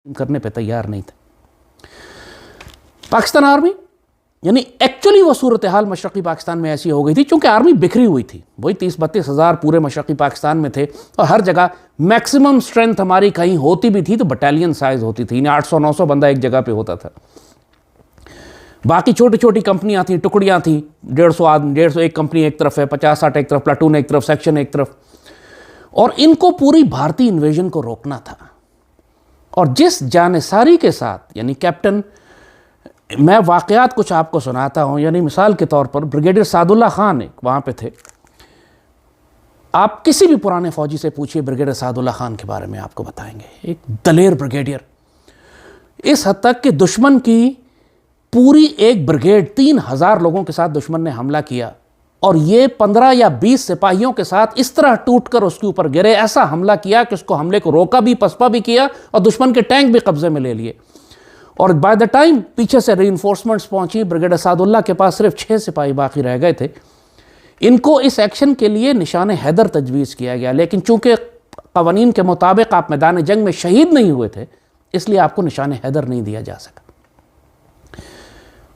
करने पे तैयार नहीं थे। पाकिस्तान आर्मी यानी एक्चुअली वो सूरत हाल मशरक़ी पाकिस्तान में ऐसी हो गई थी चूंकि आर्मी बिखरी हुई थी, वही 30-32 हज़ार पूरे मशरक़ी पाकिस्तान में थे और हर जगह मैक्सिमम स्ट्रेंथ हमारी कहीं होती भी थी तो बटालियन साइज होती थी, 800-900 बंदा एक जगह पे होता था। बाकी छोटी छोटी कंपनियां थी, टुकड़ियां थी, 150 आदमी, 150 एक कंपनी एक तरफ है, 50-60 एक तरफ, प्लाटून एक तरफ, सेक्शन एक तरफ, और इनको पूरी भारतीय इन्वेजन को रोकना था। और जिस जानेसारी के साथ, यानी कैप्टन, मैं वाक़यात कुछ आपको सुनाता हूँ, यानी मिसाल के तौर पर ब्रिगेडियर सादुल्ला खान एक वहाँ पे थे। आप किसी भी पुराने फौजी से पूछिए ब्रिगेडियर सादुल्ला खान के बारे में, आपको बताएंगे एक दलेर ब्रिगेडियर, इस हद तक कि दुश्मन की पूरी एक ब्रिगेड 3000 लोगों के साथ दुश्मन ने हमला किया और ये 15 या 20 सिपाहियों के साथ इस तरह टूटकर उसके ऊपर गिरे, ऐसा हमला किया कि उसको हमले को रोका भी, पसपा भी किया और दुश्मन के टैंक भी कब्जे में ले लिए। और बाय द टाइम पीछे से रीइंफोर्समेंट्स पहुंची, ब्रिगेडियर सादुल्ला के पास सिर्फ 6 सिपाही बाकी रह गए थे। इनको इस एक्शन के लिए निशान हैदर तजवीज़ किया गया, लेकिन चूंकि कवानीन के मुताबिक आप मैदान जंग में शहीद नहीं हुए थे, इसलिए आपको निशान हैदर नहीं दिया जा सका।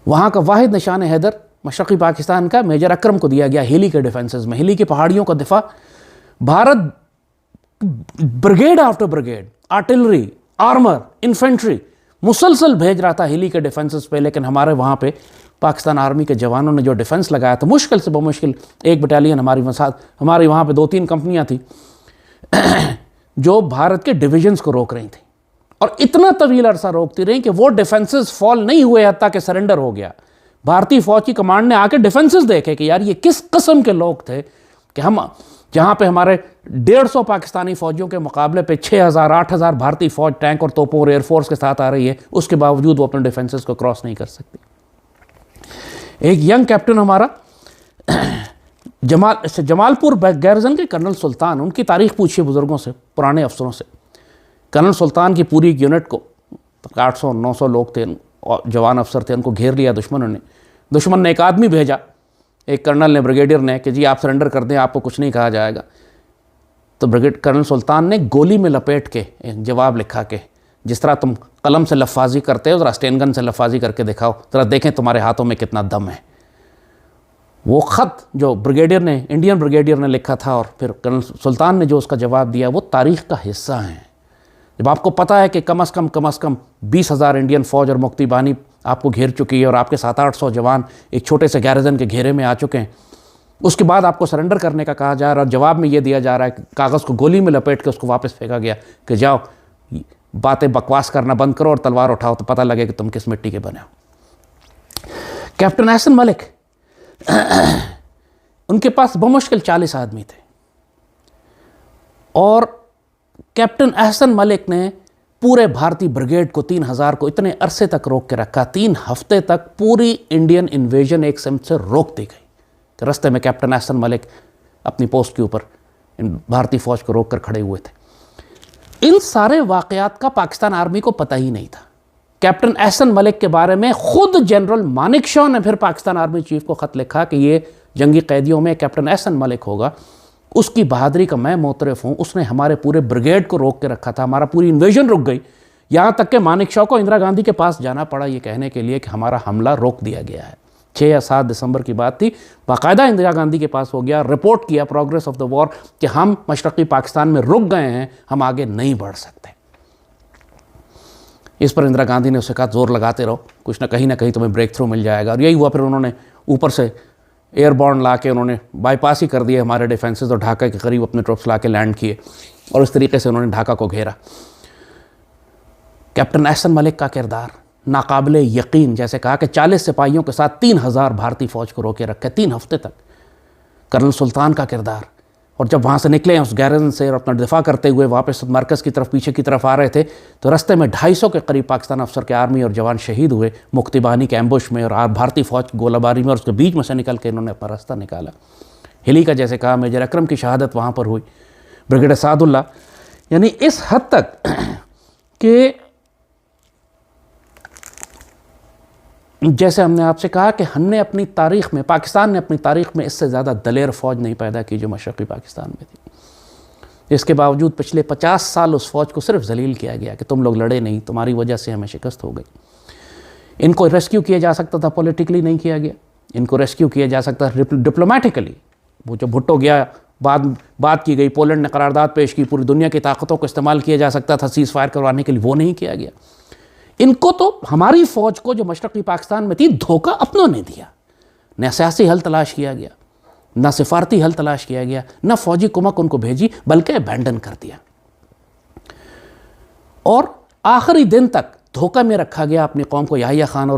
वहाँ का वाहिद निशान हैदर मशरक़ी पाकिस्तान का मेजर अकरम को दिया गया हिली के डिफेंसेस में। हिली की पहाड़ियों का दिफा Bharat brigade after brigade, artillery, armour, infantry मुसलसल भेज रहा था हिली के डिफेंसेस पे, लेकिन हमारे वहाँ पे पाकिस्तान आर्मी के जवानों ने जो डिफेंस लगाया था, मुश्किल से बमुश्किल एक बटालियन हमारी वहाँ पे 2-3 कंपनियाँ थी जो भारत के डिविजन्स को रोक रही थी और इतना तवील अरसा रोकती रही कि वो डिफेंसेस फॉल नहीं हुए, हत्ता कि सरेंडर हो गया। भारतीय फौज की कमांड ने आके डिफेंसेस देखे कि यार ये किस किस्म के लोग थे कि हम जहाँ पे हमारे 150 पाकिस्तानी फौजियों के मुकाबले पे 6000-8000 भारतीय फौज टैंक और तोपों और एयरफोर्स के साथ आ रही है, उसके बावजूद वो अपने डिफेंसेस को क्रॉस नहीं कर सकती। एक यंग कैप्टन हमारा जमालपुर गार्जियन के कर्नल सुल्तान, उनकी तारीख पूछिए बुजुर्गों से, पुराने अफसरों से। कर्नल सुल्तान की पूरी यूनिट को 800-900 लोग थे और जवान अफसर थे, उनको घेर लिया दुश्मनों ने। दुश्मन ने एक आदमी भेजा, एक कर्नल ने, ब्रिगेडियर ने, कि जी आप सरेंडर कर दें, आपको कुछ नहीं कहा जाएगा। तो कर्नल सुल्तान ने गोली में लपेट के एक जवाब लिखा के, जिस तरह तुम कलम से लफाजी करते हो, ज़रा स्टेन गन से लफाजी करके दिखाओ, ज़रा देखें तुम्हारे हाथों में कितना दम है। वो ख़त जो ब्रिगेडियर ने, इंडियन ब्रिगेडियर ने लिखा था और फिर कर्नल सुल्तान ने जो उसका जवाब दिया, वो तारीख़ का हिस्सा है। जब आपको पता है कि कम अज़ कम 20,000 इंडियन फ़ौज और मुक्ति बानी आपको घेर चुकी है और आपके 700-800 जवान एक छोटे से गैरिजन के घेरे में आ चुके हैं, उसके बाद आपको सरेंडर करने का कहा जा रहा है और जवाब में ये दिया जा रहा है कि कागज़ को गोली में लपेट के उसको वापस फेंका गया कि जाओ बातें बकवास करना बंद करो और तलवार उठाओ तो पता लगे कि तुम किस मिट्टी के बने हो। कैप्टन एहसन मलिक, उनके पास बमुश्किल 40 आदमी थे और कैप्टन एहसन मलिक ने पूरे भारतीय ब्रिगेड को 3000 को इतने अरसे तक रोक के रखा। 3 हफ्ते तक पूरी इंडियन इन्वेजन एक सिमत से रोक दी गई। तो रास्ते में कैप्टन एहसन मलिक अपनी पोस्ट के ऊपर भारतीय फौज को रोक कर खड़े हुए थे। इन सारे वाकयात का पाकिस्तान आर्मी को पता ही नहीं था। कैप्टन एहसन मलिक के बारे में खुद जनरल मानेकशॉ ने फिर पाकिस्तान आर्मी चीफ को ख़त लिखा कि ये जंगी कैदियों में कैप्टन एहसन मलिक होगा, उसकी बहादुरी का मैं मोतरफ हूँ, उसने हमारे पूरे ब्रिगेड को रोक के रखा था, हमारा पूरी इन्वेजन रुक गई। यहाँ तक कि मानेकशॉ को इंदिरा गांधी के पास जाना पड़ा ये कहने के लिए कि हमारा हमला रोक दिया गया है। 6 या 7 दिसंबर की बात थी, बाकायदा इंदिरा गांधी के पास हो गया, रिपोर्ट किया प्रोग्रेस ऑफ द वॉर कि हम मशरक़ी पाकिस्तान में रुक गए हैं, हम आगे नहीं बढ़ सकते। इस पर इंदिरा गांधी ने उसे कहा जोर लगाते रहो, कुछ ना कहीं तुम्हें ब्रेक थ्रू मिल जाएगा। और यही हुआ। फिर उन्होंने ऊपर से एयरबॉर्न ला के उन्होंने बाईपास ही कर दिए हमारे डिफेंसेस और ढाका के करीब अपने ट्रुप्स ला के लैंड किए और इस तरीके से उन्होंने ढाका को घेरा। कैप्टन एहसन मलिक का किरदार नाकाबिले यकीन, जैसे कहा कि 40 सिपाहियों के साथ 3000 भारतीय फौज को रोके रखे 3 हफ्ते तक। कर्नल सुल्तान का किरदार, और जब वहाँ से निकले उस गैरिजन से और अपना दिफा करते हुए वापस मरकज़ की तरफ, पीछे की तरफ आ रहे थे, तो रास्ते में 250 के करीब पाकिस्तान अफसर के आर्मी और जवान शहीद हुए मुक्ति बाहिनी के एम्बुश में और भारतीय फौज की गोलाबारी में, और उसके बीच में से निकल के इन्होंने अपना रास्ता निकाला। हिली का जैसे कहा मेजर अकरम की शहादत वहाँ पर हुई, ब्रिगेडियर सादुल्ला, यानी इस हद तक कि जैसे हमने आपसे कहा कि हमने अपनी तारीख़ में, पाकिस्तान ने अपनी तारीख़ में इससे ज़्यादा दलेर फ़ौज नहीं पैदा की जो मशरक़ी पाकिस्तान में थी। इसके बावजूद पिछले 50 साल उस फौज को सिर्फ जलील किया गया कि तुम लोग लड़े नहीं, तुम्हारी वजह से हमें शिकस्त हो गई। इनको रेस्क्यू किया जा सकता था, पॉलिटिकली नहीं किया गया। इनको रेस्क्यू किया जा सकता था डिप्लोमेटिकली। वो जब भुट्टो गया, बात की गई, पोलैंड ने करारदाद पेश की, पूरी दुनिया की ताकतों को इस्तेमाल किया जा सकता था सीज़ फायर करवाने के लिए, वो नहीं किया गया। इनको तो हमारी फ़ौज को जो मशरक़ी पाकिस्तान में थी धोखा अपनों ने दिया। न सियासी हल तलाश किया गया, न सिफारती हल तलाश किया गया, न फ़ौजी कुमक उनको भेजी, बल्कि अबैंडन कर दिया। और आखिरी दिन तक धोखा में रखा गया अपनी कौम को। याहिया खान और